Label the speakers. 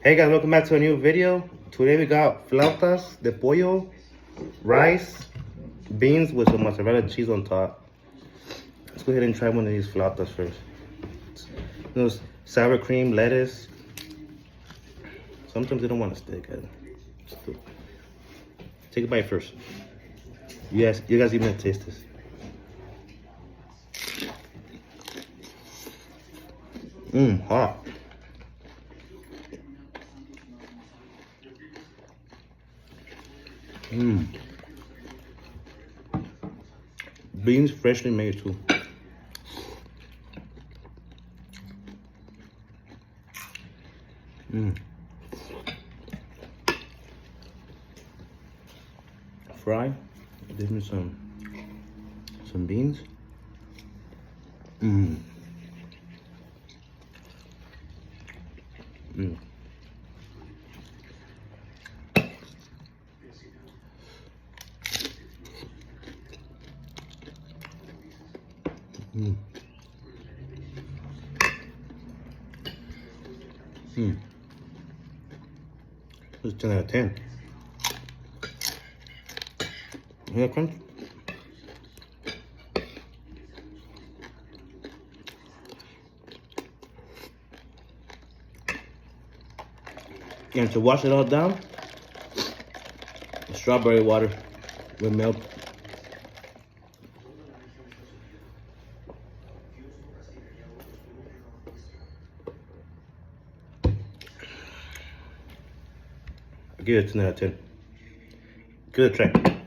Speaker 1: Hey guys, welcome back to a new video. Today we got flautas de pollo, rice, beans with some mozzarella cheese on top. Let's go ahead and try one of these flautas first. Sour cream, lettuce. Sometimes they don't want to stick. Take a bite first. You guys even taste this. Hot. Beans freshly made too. Fry. Give me some beans. It's 10 out of 10. Hear that crunch? And to wash it all down, strawberry water with milk. I give it a 10 out of 10. Good try.